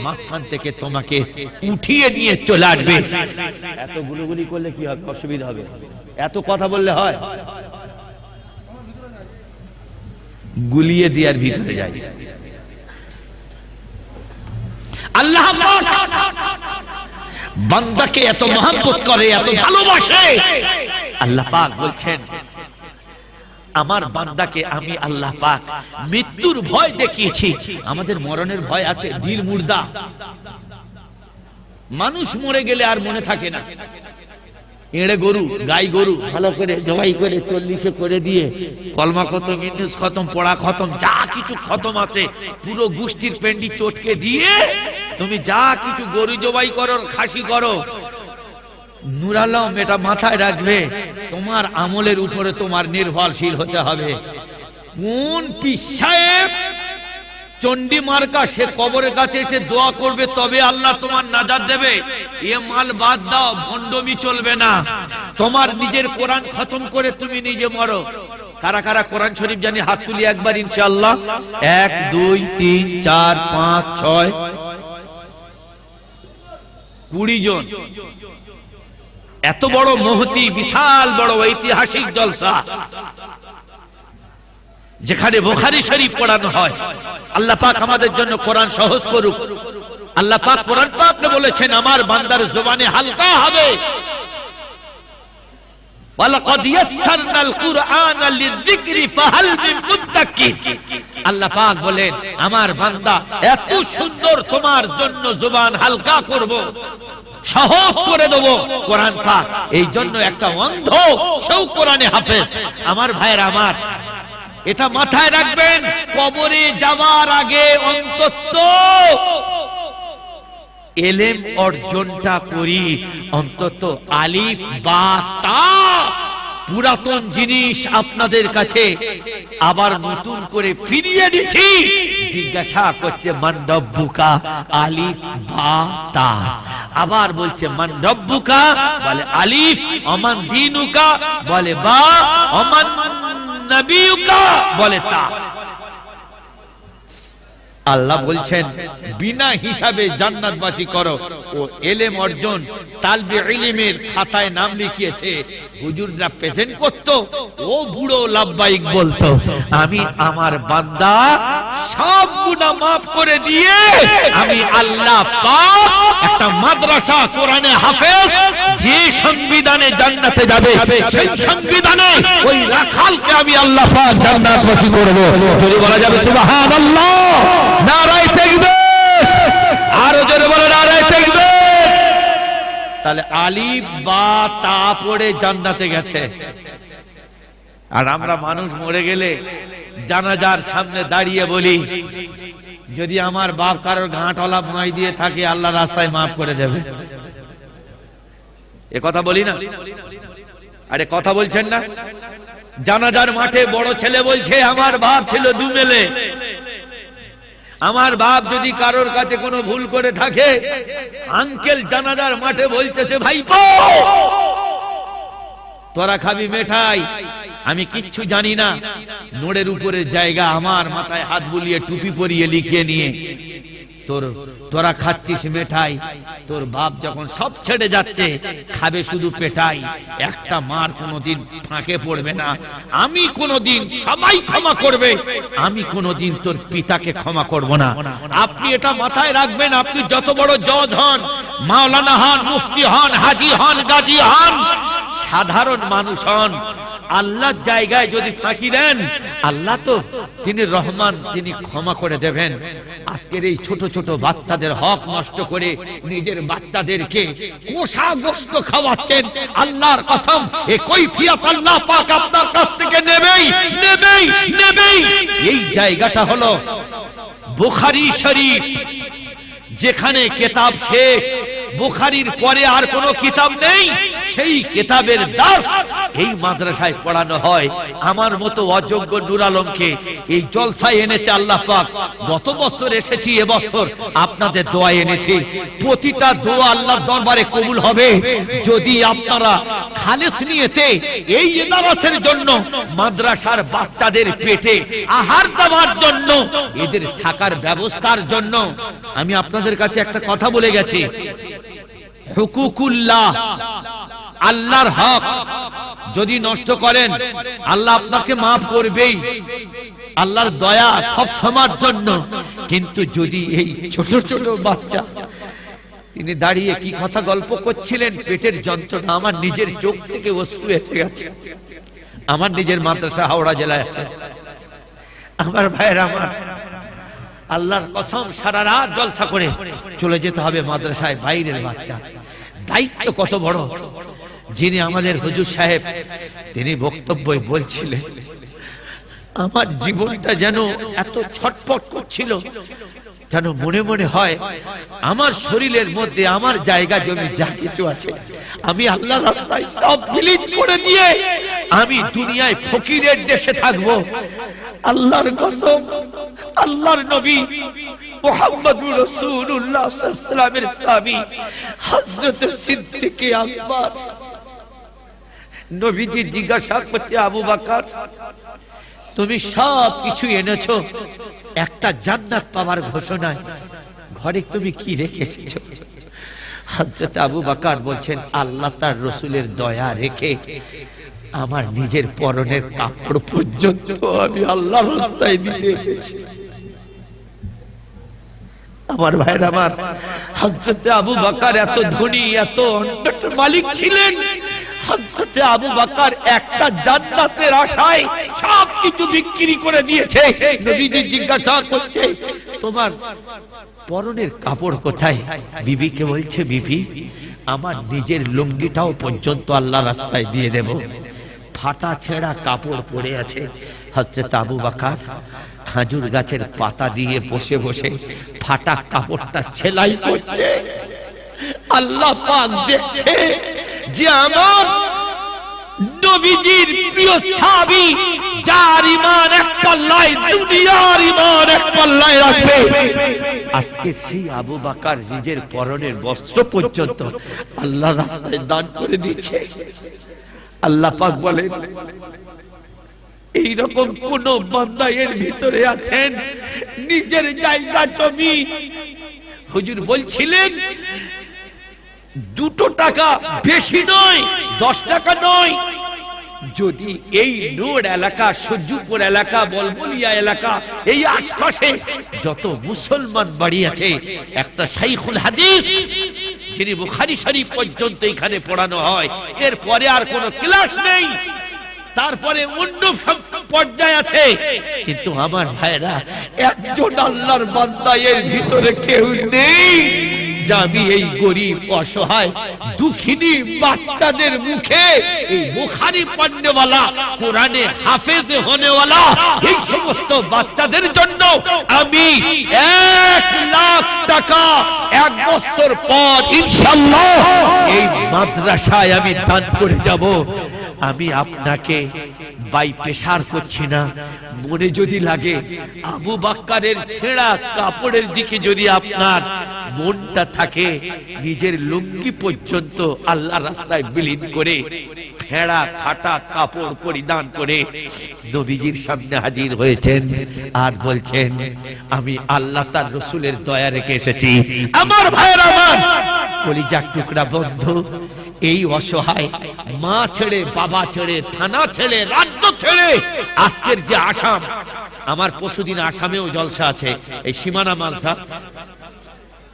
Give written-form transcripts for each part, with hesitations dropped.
মাঝখান থেকে তোমাকে উঠিয়ে নিয়ে চলে আসবে। এত গুলুগুলি করলে কি হবে? অসুবিধা হবে। এত কথা বললে হয়? গুলিয়ে দিয়ার ভিতরে যাই। আল্লাহ বান্দাকে এত মহব্বত করে, এত ভালোবাসে। আল্লাহ পাক বলছেন আমার বান্দাকে আমি আল্লাহ পাক মৃত্যুর ভয় দেখিয়েছি। আমাদের মরণের ভয় আছে, দিল মুর্দা। মানুষ মরে গেলে আর মনে থাকে না। এড়ে গরু, গাই গরু ভালো করে জবাই করে 40 করে দিয়ে কলমা খতম, ইন্নুস খতম, পড়া খতম, যা কিছু খতম আছে পুরো গোষ্ঠীর পেন্ডি চটকে দিয়ে তুমি যা কিছু গরু জবাই করো, খাসি করো, নূর আলম এটা মাথায় রাখবে, তোমার আমলের উপরে তোমার নির্ভরশীল হতে হবে। কোন পীর সাহেব চন্ডী মার্কা সে কবরের কাছে এসে দোয়া করবে তবে আল্লাহ তোমার নাজাত দেবে, এ মাল বাদ দাও, ভণ্ডমি চলবে না। তোমার নিজের কোরআন খতম করে তুমি নিজে মরো। কারা কারা কোরআন শরীফ জানি হাত তুলি একবার ইনশাআল্লাহ। 1 2 3 4 5 6 20 জন। এত বড় মহতি, বিশাল বড় ঐতিহাসিক জলসা, যেখানে বুখারী শরীফ পড়ানো হয়। আল্লাহ পাক আমাদের জন্য কোরআন সহজ করুক। আল্লাহ পাক কোরআন পাকে বলেছেন আমার বান্দার জবানে হালকা হবে। ওয়ালাকাদ ইয়াসসারনাল কুরআনা লিযিকরি ফাহাল মিন মুদ্দাক্কির। আল্লাহ পাক বলেন আমার বান্দা এত সুন্দর তোমার জন্য জবান হালকা করব, সহজ করে দেব কোরআন পাক। এই জন্য একটা অন্ধ সেও কোরআনে হাফেজ। আমার ভাইয়ের আমার, এটা মাথায় রাখবেন, কবরে যাওয়ার আগে অন্তত এলেম অর্জনটা করি, অন্তত আলিফ বা তা। পুরাতন জিনিস আপনাদের কাছে আবার নতুন করে ফিরিয়ে দিচ্ছি। জিজ্ঞাসা করছে মান রব্বুকা, আলিফ বা তা। আবার বলছে মান রব্বুকা, বলে আলিফ, অমান দীনুকা বলে বা, অমান নবিয়ুকা বলে তা। আল্লাহ বলছেন বিনা হিসাবে জান্নাতবাসী করো। ও এলেম অর্জন তালবে ইলমের খাতায় নাম লিখিয়েছে, হুজুররা প্রেজেন্ট করত, ও বুড়ো লাব্বাইক বলতো। আমি আমার বান্দা সব গুনাহ maaf করে দিয়ে আমি আল্লাহ পাক একটা মাদ্রাসা কোরআনে হাফেজ, যে সংবিধানে জান্নাতে যাবে সেই সংবিধানে ওই রাখালকে আমি আল্লাহ পাক জান্নাতবাসী করব। যদি বলা যাবে সুবহানাল্লাহ, নারায়ে তাকবীর, আরো জোরে বলো নারায়ে তাকবীর। তাহলে আলিফ বা তা পড়ে জান্নাতে গেছে। আর আমরা মানুষ মরে গেলে জানাজার সামনে দাঁড়িয়ে বলি যদি আমার বাপ কারোর ঘাটওয়ালা ভাই দিয়ে থাকে আল্লাহ রাস্তায় মাফ করে দেবে। এ কথা বলি না? আরে কথা বলছেন না? জানাজার মাঠে বড় ছেলে বলছে আমার বাপ ছিল দুমেলে, আমার বাপ যদি কারোর কাছে কোনো ভুল করে থাকে, আঙ্কেল জানাজার মাঠে বলতেছে ভাইপো তোরা খাবি মেঠাই, আমি কিচ্ছু জানি না। নোড়ের উপরের জায়গা আমার মাথায় হাত বুলিয়ে টুপি পরিয়ে লিখিয়ে নিয়ে তোরা খাচ্ছিস মেঠাই, তোর বাপ যখন সব ছেড়ে যাচ্ছে খাবে শুধু পেটাই, একটা মার কোনোদিন ফাঁকে পড়বে না, আমি কোনোদিন, সবাই ক্ষমা করবে, আমি কোনোদিন তোর পিতাকে ক্ষমা করব না। আপনি এটা মাথায় রাখবেন, আপনি যত বড় জজ হন, মাওলানা হন, মুফতি হন, হাজি হন, গাজী হন, সাধারণ মানুষ হন, আল্লাহর জায়গায় যদি ফাঁকি দেন আল্লাহ তো তিনি রহমান, তিনি ক্ষমা করে দেবেন। আজকের এই ছোট ছোট বাচ্চাদের হক নষ্ট করে নিজের বাচ্চাদেরকে কষা গোশত খাওয়াচ্ছেন, আল্লাহর কসম এই কৈফিয়ত আল্লাহ পাক আপনার কাছ থেকে নেবেই নেবেই নেবেই। এই জায়গাটা হলো বুখারী শরীফ, যেখানে কিতাব শেষ, বুখারীর পরে আর কোনো কিতাব নেই, সেই কিতাবের দার্স এই মাদ্রাসায় পড়ানো হয়। আমার মতো অযোগ্য নূর আলমকে এই জলসায় এনেছে আল্লাহ পাক। গত বছর এসেছি, এবছর আপনাদের দোয়া এনেছি। প্রতিটা দোয়া আল্লাহর দরবারে কবুল হবে যদি আপনারা খালেস নিয়তে এই ইদারাসের জন্য, মাদ্রাসার বাচ্চাদের পেটে আহার দেওয়ার জন্য, এদের থাকার ব্যবস্থার জন্য। আমি আপনাদের কাছে একটা কথা বলে গেছি, হুকুকুল্লাহ, আল্লাহর হক যদি নষ্ট করেন আল্লাহ আপনাকে মাফ করবেই, আল্লাহর দয়া সব সময়ের জন্য। কিন্তু যদি এই ছোট ছোট বাচ্চা, তিনি দাঁড়িয়ে কি কথা গল্প করছিলেন, পেটের যন্ত্রণা আমার নিজের চোখ থেকে অশ্রু এসে গেছে। আমার নিজের মাদ্রাসা হাওড়া জেলায় আছে। আমার ভাইয়ের, আমার আল্লাহর কসম সারা রাত জলসা করে চলে যেতে হবে মাদ্রাসায়। বাইরের বাচ্চা, দায়িত্ব কত বড়। যিনি আমাদের হুজুর সাহেব, তিনি বক্তব্যে বলছিলেন, আমার জীবনটা যেন এত ছটফট করছিল, যেন মনে মনে হয় আমার শরীরের মধ্যে আমার জায়গা জমি যা কিছু আছে আমি আল্লাহর রাস্তায় সব বিলীন করে দিয়ে আমি দুনিয়ায় ফকিরের দেশে থাকবো। আল্লাহর কসম, আল্লাহর নবী মুহাম্মদুর রাসূলুল্লাহ সাল্লাল্লাহু আলাইহি ওয়াসাল্লামের সাহাবী হযরত সিদ্দিক আকবর, নবীজি জিজ্ঞাসা করতে, আবু বকর তুমি সব কিছু এনেছো, একটা জান্নাত পাওয়ার ঘোষণায় ঘরে তুমি কি রেখে এসেছো? হযরত আবু বকর বলছেন, আল্লাহ তার রাসূলের দয়া রেখে আমার নিজের পরনের কাপড় পর্যন্ত আমি আল্লাহর রাস্তায় দিতে এসেছি। আমার ভাইয়ের, আমার হযরত আবু বকর এত ধনী, এত অন্যত মালিক ছিলেন। হযরত আবু বকর একটা জান্নাতের আশায় সবকিছু বিক্রি করে দিয়েছে। নবীজি জিজ্ঞাসা করছে, তোমার পরনের কাপড় কোথায়? বিবিকে বলছে, বিবি আমার নিজের লুঙ্গিটাও পর্যন্ত আল্লাহর রাস্তায় দিয়ে দেব। ফাটা ছেঁড়া কাপড় পরে আছে। হযরত আবু বকর খেজুর গাছের পাতা দিয়ে বসে বসে ফাটা কাপড়টা সেলাই করছে। আল্লাহ পাক দেখছে যে আমার নবীজির প্রিয় সাহাবী, যার ঈমান এক পাল্লায়, দুনিয়ার ঈমান এক পাল্লায় রাখবে, আজকে সেই আবু বকর নিজের পরনের বস্ত্র পর্যন্ত আল্লাহর রাস্তায় দান করে দিচ্ছে। আল্লাহ পাক বলেন, এইরকম কোন বান্দা এর ভিতরে আছেন নিজের জায়গা জমি, হুজুর বলছিলেন 2 টাকা বেশি নয়, 10 টাকা নয়, যদি এই নূর এলাকা, সূর্যপুর এলাকা, বলবলিয়া এলাকা, এই আশপাশে যত মুসলমান বাড়ি আছে, একটা শাইখুল হাদিস যিনি বুখারী শরীফ পর্যন্ত এখানে পড়ানো হয়, এরপরে আর কোনো ক্লাস নেই, তারপরে অন্য সব পর্যায়ে আছে। কিন্তু আমার ভাইরা, একজন আল্লাহর বান্দা এর ভিতরে কেউ নেই যে আমি এই গরিব, অসহায়, দুঃখিনী বাচ্চাদের মুখে এই বুখারী পড়নেওয়ালা, কোরআনে হাফেজ হনেওয়ালা এই সমস্ত বাচ্চাদের জন্য আমি 1 লাখ টাকা 1 বছর পর ইনশাআল্লাহ এই মাদ্রাসায় আমি দান করে যাব। আমি আপনাকে বাই পেশার করছি না। মনে যদি লাগে আবু বকরের ছেঁড়া কাপড়ের দিকে যদি আপনার মনটা থাকে, নিজের লুঙ্গি পর্যন্ত আল্লাহ রাস্তায় বিলীন করে ফেড়া খাটা কাপড় পরিধান করে নবীজির সামনে হাজির হয়েছেন আর বলছেন, আমি আল্লাহ তার রাসূলের দয়া রেখে এসেছি। আমার ভাইয়ের, আমার কলিজার টুকরা বন্ধু, এই অসহায় মা ছেড়ে, বাবা ছেড়ে, থানা ছেড়ে, রাজ্য ছেড়ে আজকের যে আসাম, আমার পরশুদিন আসামেও জলসা আছে, এই সীমানা মালসা,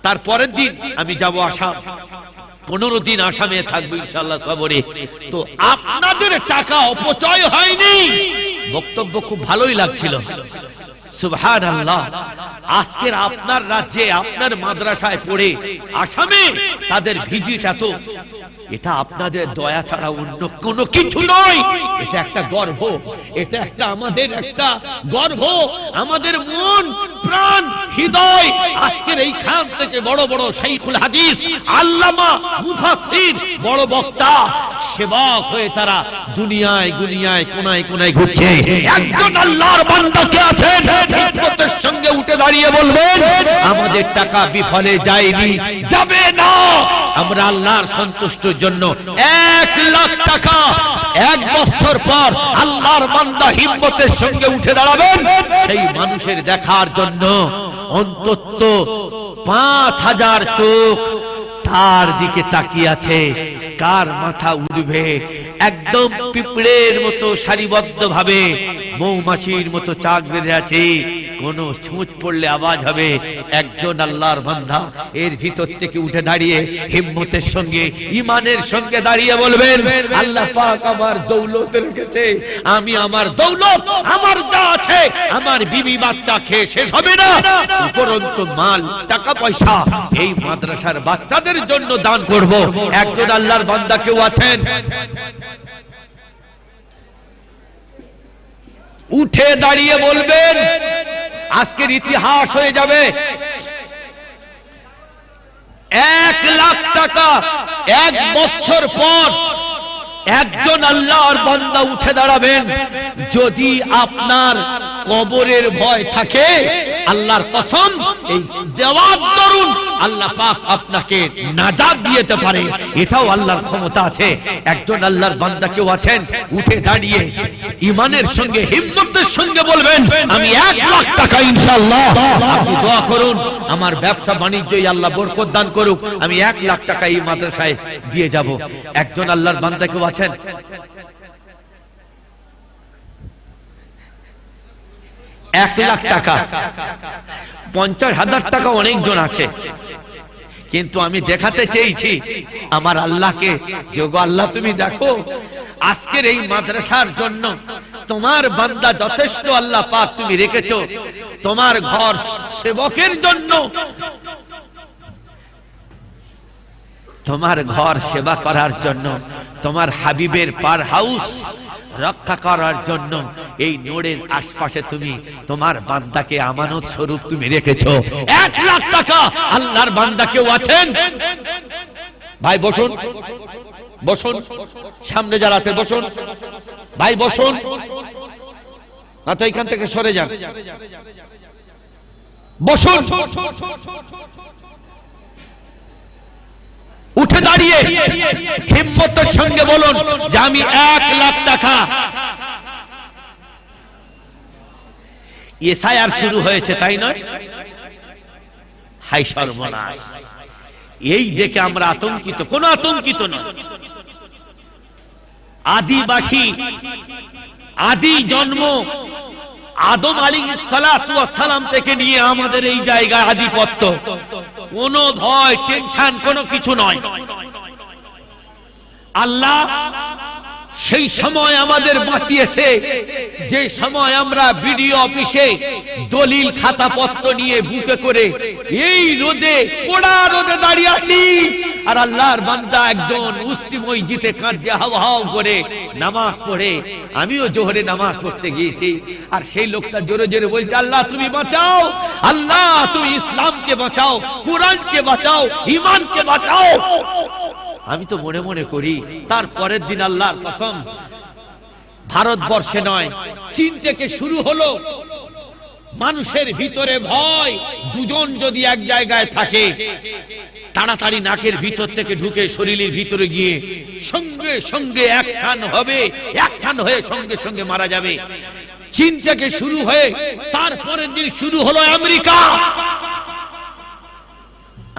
তারপরের দিন আমি যাব আসাম, 15 দিন আসামে থাকবো ইনশাআল্লাহ সবরে। তো আপনাদের টাকা অপচয় হয়নি। বক্তব্য খুব ভালোই লাগছিল, সুবহানাল্লাহ। আজকের আপনার রাজ্যে আপনার মাদ্রাসায় পড়ে আসামে তাদের ভিজিট এত, এটা আপনাদের দয়া ছাড়া অন্য কোনো কিছু নয়। এটা একটা গর্ব, এটা একটা আমাদের একটা গর্ব। আমাদের মন প্রাণ হৃদয় আজকের এই খান থেকে বড় বড় শাইখুল হাদিস, আল্লামা, মুফাসসির, বড় বক্তা, সেবক হয়ে তারা দুনিয়ায় দুনিয়ায় কোনায় কোনায় ঘুরছে। একজন আল্লাহর বান্দা কে আছেন হিম্মতের সঙ্গে উঠে দাঁড়িয়ে বলবেন আমাদের টাকা বিফলে যায়নি, যাবে না। আমরা আল্লাহর সন্তুষ্টির জন্য 1 লাখ টাকা 1 বছর পর আল্লাহর বান্দা হিম্মতের সঙ্গে উঠে দাঁড়াবেন, সেই মানুষের দেখার জন্য অন্তত 5000 চোখ তার দিকে তাকিয়ে আছে। কার মাথা উঠবে? একদম পিঁপড়ের মতো সারিবদ্ধ ভাবে মৌমাছির মতো চাক বেঁধে আছে, কোন ছুঁচ পড়লে আওয়াজ হবে। একজন আল্লাহর বান্দা এর ভিতর থেকে উঠে দাঁড়িয়ে হিম্মতের সঙ্গে ইমানের সঙ্গে দাঁড়িয়ে বলবেন আল্লাহ পাক আমার দৌলত রেখেছে, আমি আমার দৌলত আমার যা আছে আমার বিবি বাচ্চা খেয়ে শেষ হবে না, উপরন্তু মাল টাকা পয়সা এই মাদ্রাসার বাচ্চাদের জন্য দান করব। একজন আল্লাহর বান্দা কেউ আছেন? উঠে দাঁড়িয়ে বলবেন, আজকের ইতিহাস হয়ে যাবে। 1 লাখ টাকা 1 বছর পর একজন আল্লাহর বান্দা উঠে দাঁড়াবেন। যদি আপনার কবরের ভয় থাকে, আল্লাহর কসম এই দেওয়ার দরুন আল্লাহ পাক আপনাকে নাজাত দিতে পারে, এটাও আল্লাহর ক্ষমতা আছে। একজন আল্লাহর বান্দা কেউ আছেন? উঠে দাঁড়িয়ে ইমানের সঙ্গে হিম্মতের সঙ্গে বলবেন আমি 1 লাখ টাকা ইনশাআল্লাহ, আপনি দোয়া করুন আমার ব্যবসা বাণিজ্যই আল্লাহ বরকত দান করুক, আমি 1 লাখ টাকা এই মাদ্রাসায় দিয়ে যাব। একজন আল্লাহর বান্দা কেউ আছেন? 1 লাখ টাকা 50,000 টাকা অনেকজন আছে, কিন্তু আমি দেখাতে চেয়েছি আমার আল্লাহকে, যোগ আল্লাহ তুমি দেখো আজকের এই মাদ্রাসার জন্য তোমার বান্দা যথেষ্ট আল্লাহ পাক তুমি রেখেছো, তোমার ঘর সেবকের জন্য, তোমার ঘর সেবা করার জন্য, তোমার হাবিবের পার হাউস রক্ষা করার জন্য এই নোড়ের আশপাশে তুমি তোমার বান্দাকে আমানত স্বরূপ তুমি রেখেছো। 1 লাখ টাকা আল্লাহর বান্দা কেউ আছেন? ভাই বসুন, বসুন, সামনে যারা আছে বসুন, ভাই বসুন, না তো এখান থেকে সরে যান, বসুন। উঠে দাঁড়িয়ে হিম্মতের সঙ্গে বলুন যে আমি 1 লাখ টাকা। এসআইআর শুরু হয়েছে তাই নয়? হাই সর্বনাশ, এই দেখে আমরা আতঙ্কিত, কোন আতঙ্কিত নয়। আদিবাসী আদি জন্ম আদম আলাইহিস সালাতু ওয়াস সালাম থেকে নিয়ে আমাদের এই জায়গায় আধিপত্য, কোনো ভয় টেনশন কোনো কিছু নয়। আল্লাহ সেই সময় আমাদের বাঁচিয়েছে যে সময় আমরা বিডিও অফিসে দলিল খাতাপত্র নিয়ে বুকে করে এই রোদে পোড়া রোদে দাঁড়িয়ে আছি, আর আল্লাহর বান্দা একজন উস্তি মসজিদে কাঁদছে হাও হাও করে নামাজ পড়ে। আমিও জোহরে নামাজ পড়তে গিয়েছি, আর সেই লোকটা জোরে জোরে বলছে আল্লাহ তুমি বাঁচাও, আল্লাহ তুমি ইসলামকে বাঁচাও, কোরআনকে বাঁচাও, ঈমানকে বাঁচাও। আমি তো মনে মনে করি তার পরের দিন আল্লাহর কসম ভারতবর্ষে নয় চীন থেকে শুরু হলো মানুষের ভিতরে ভয়। দুজন যদি এক জায়গায় থাকে তাড়াতাড়ি নাকের ভিতর থেকে ঢুকে শরীরের ভিতরে গিয়ে সঙ্গে সঙ্গে অ্যাকশন হবে, অ্যাকশন হয়ে সঙ্গে সঙ্গে মারা যাবে। চীন থেকে শুরু হয়ে তারপরের দিন শুরু হলো আমেরিকা।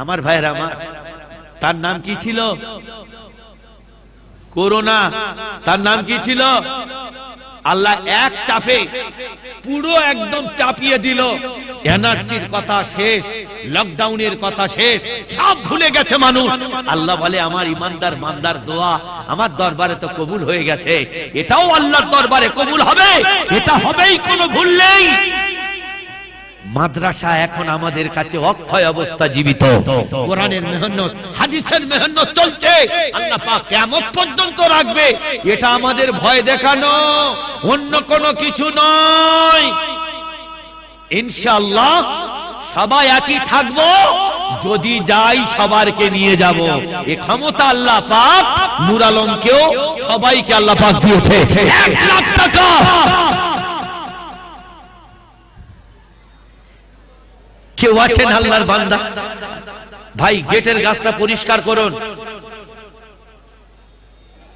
আমার ভাইয়েরা আমার, তার নাম কি ছিল? করোনা। তার নাম কি ছিল? আল্লাহ এক চাপে পুরো একদম চাপিয়ে দিল। এনআরসির কথা শেষ, লকডাউনের কথা শেষ, সব ভুলে গেছে মানুষ। আল্লাহ বলে আমার ইমানদার বান্দার দোয়া আমার দরবারে তো কবুল হয়ে গেছে, এটাও আল্লাহর দরবারে কবুল হবে, এটা হবেই, কোনো ভুল নেই। মাদ্রাসা এখন আমাদের কাছে অক্ষয় অবস্থা জীবিত। কোরআনের মেহনত, হাদিসের মেহনত চলছে, আল্লাহ পাক কিয়ামত পর্যন্ত রাখবে। এটা আমাদের ভয় দেখানো, অন্য কোনো কিছু নয়। ইনশাআল্লাহ সবাই একই থাকবো, যদি যাই সবারকে নিয়ে যাব। এই ক্ষমতা আল্লাহ পাক নূর আলমকেও সবাইকে আল্লাহ পাক দিয়েছে। 1 লাখ টাকা কেউ আছেন আল্লাহর বান্দা? ভাই গেটের গাছটা পরিষ্কার করুন।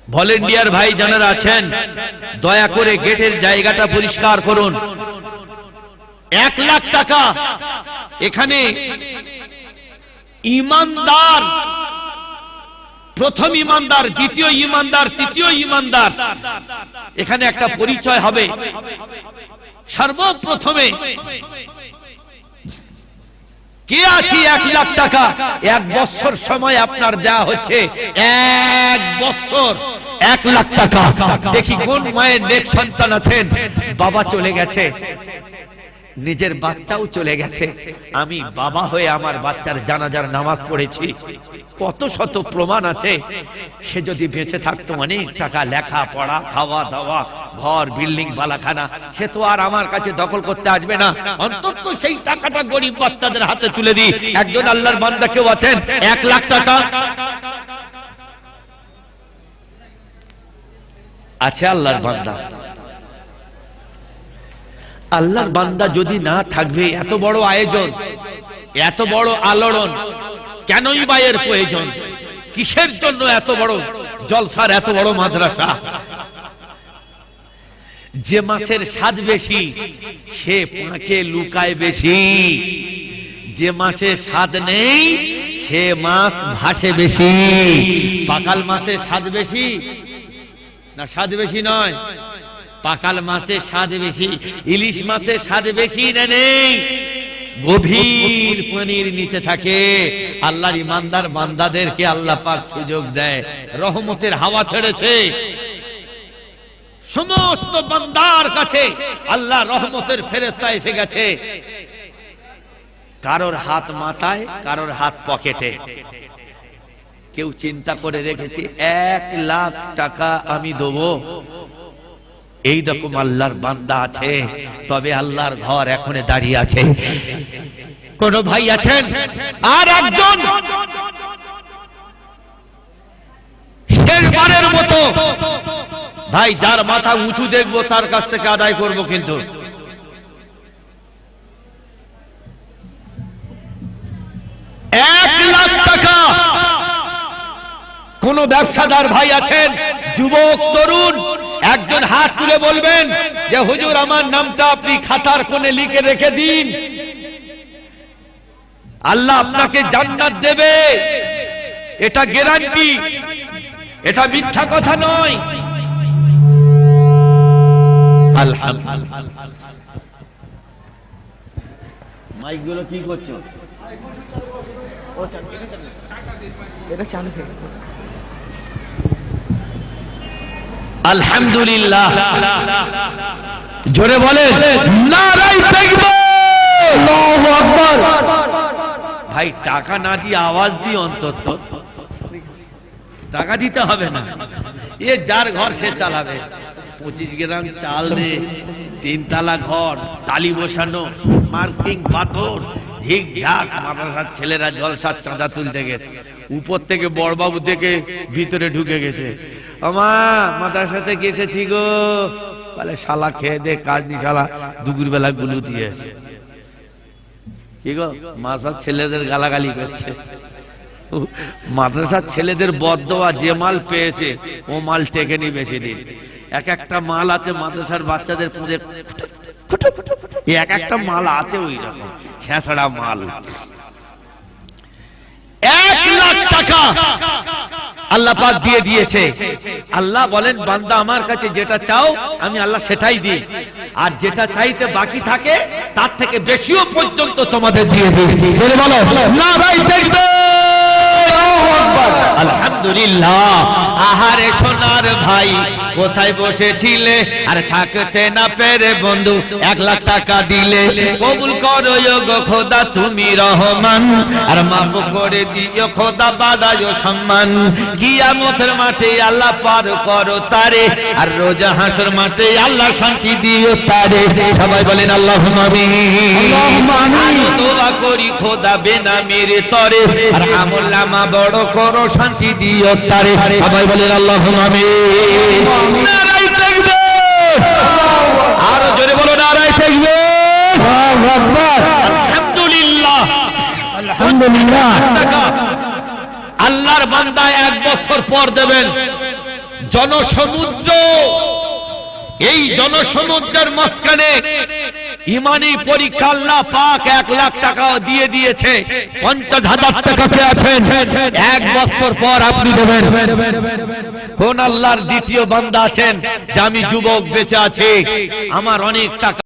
ভলেন্টিয়ার ভাই যারা আছেন দয়া করে গেটের জায়গাটা পরিষ্কার করুন। 1 লাখ টাকা। এখানে ইমানদার, প্রথম ইমানদার, দ্বিতীয় ইমানদার, তৃতীয় ইমানদার, এখানে একটা পরিচয় হবে। সর্বপ্রথমে কে আছে 1 লাখ টাকা? 1 বছর সময় আপনার দেয়া হচ্ছে, 1 বছর 1 লাখ টাকা। দেখি কোন মায়ের নেক সন্তান আছেন, বাবা চলে গেছে, নিজের বাচ্চাও চলে গেছে, আমি বাবা হয়ে আমার বাচ্চার জানাজার নামাজ পড়েছি, কত শত প্রমাণ আছে। সে যদি বেঁচে থাকতো অনেক টাকা, লেখা পড়া, খাওয়া দাওয়া, ঘর, বিল্ডিং, বালাখানা, সে তো আর আমার কাছে দখল করতে আসবে না। অন্তত সেই টাকাটা গরিব বাচ্চাদের হাতে তুলে দিই। একজন আল্লাহর বান্দা কেউ আছেন 1 লাখ টাকা আছে? আল্লাহর বান্দা, আল্লাহর বান্দা যদি না থাকবে, এত বড় আয়োজন, এত বড় আলোড়ন কেনই বা এর প্রয়োজন? কিসের জন্য এত বড় জলসার, এত বড় মাদ্রাসা? যে মাছের স্বাদ বেশি সে পাকে লুকায় বেশি, যে মাছের স্বাদ নেই সে মাছ ভাসে বেশি। পাকাল মাছের স্বাদ বেশি না? স্বাদ বেশি নয়, পাকাল মাছের স্বাদ বেশি। ইলিশ মাছের স্বাদ বেশি না নেই? গভীর পানির নিচে থাকে। আল্লাহর ইমানদার বান্দাদেরকে আল্লাহ পাক সুযোগ দেয়, রহমতের হাওয়া ছেড়েছে। সমস্ত বান্দার কাছে আল্লাহ রহমতের ফেরেশতা এসে গেছে। কারোর হাত মাথায়, কারোর হাত পকেটে। কেউ চিন্তা করে রেখেছে 1 লাখ টাকা আমি দেবো, এই রকম আল্লাহর বান্দা আছে। তবে আল্লাহর ঘর এখনো দাঁড়িয়ে আছে। কোন ভাই আছেন? আর একজন শেষবারের মতো ভাই, যার মাথা উঁচু দেখবো তার কাছ থেকে আদায় করব। কিন্তু 1 লাখ টাকা কোন ব্যবসাদার ভাই আছেন? যুবক, তরুণ, একজন হাত তুলে বলবেন যে হুজুর আমার নামটা আপনি খাতার কোণে লিখে রেখে দিন, আল্লাহ আপনাকে জান্নাত দেবে। এটা গ্যারান্টি, এটা মিথ্যা কথা নয়। আলহামদুলিল্লাহ। মাইকগুলো কি করছো? আলহামদুলিল্লাহ। জোরে বলেন নারায়ে তাকবীর, আল্লাহু আকবার। ভাই টাকা না দিয়ে আওয়াজ দিয়ে অন্তত টাকা দিতে হবে না। এ যার ঘর সে চালাবে। 25 গ্রাম চাল দে, 3 তলা ঘর, টালি বসানো, মার্কিং পাথর, ঝিক ঝাক। মাদ্রাসার ছেলেরা জলসার চাঁদা তুলতে গেছে, উপর থেকে বড়বাবু থেকে ভিতরে ঢুকে গেছে। আমা মাদ্রাসা থেকে এসেছি গো, বলে শালা খেয়ে দে, কাজ নি শালা, দুপুর বেলা গুলু দিয়েছে। কি গো, মাদ্রাসার ছেলেদের গালাগালি করছে। মাদ্রাসার ছেলেদের বদদোয়া, যে মাল পেয়েছে ও মাল টেকেনি বেশি দিন। এক একটা মাল আছে মাদ্রাসার বাচ্চাদের পুঁজে, এক একটা মাল আছে ওই রকম ছেঁচড়া মাল। 1 লাখ টাকা আল্লাহ পাক দিয়ে দিয়েছে। আল্লাহ বলেন বান্দা আমার কাছে যেটা চাও আমি আল্লাহ সেটাই দিই, আর যেটা চাইতে বাকি থাকে তার থেকে বেশিও পর্যন্ত তোমাদের দিয়ে দিই। বলে বলো নারায়ে তাকবীর, আলহামদুলিল্লাহ। আহারে সোনার ভাই কোথায় বসেছিলে আর থাকতে না পেরে বন্ধু 1 লাখ টাকা দিলে কবুল করো গো খোদা তুমি রহমান আর মাফ করে দিও খোদা বাড়ায়ো সম্মান কিয়ামতের মাঠে আল্লাহ পার করো তারে আর রোজা হাসর মাঠে আল্লাহ শান্তি দিও তারে সবাই বলেন আল্লাহুম্মা আমিন আল্লাহুম্মা আমিন দোয়া করি খোদা বেনামের তরে আর আমলনামা বড় করো শান্তি দিও তারে সবাই বলেন আল্লাহুম্মা আমিন নারায়ে তাকবীর আর জোরে বলো নারায়ে তাকবীর আল্লাহু আকবার আলহামদুলিল্লাহ আলহামদুলিল্লাহ আল্লাহর বান্দা 1 বছর পর দেবেন জনসমুদ্র এই জনসমুদ্রের মাঝখানে ইমানি পরীক্ষা আল্লাহ পাক 1 লাখ টাকা দিয়ে দিয়েছে 50,000 টাকাতে আছেন 1 বছর পর আপনি দেবেন কোন আল্লাহর দ্বিতীয় বান্দা আছেন যে আমি যুবক বেঁচে আছি আমার অনেক টাকা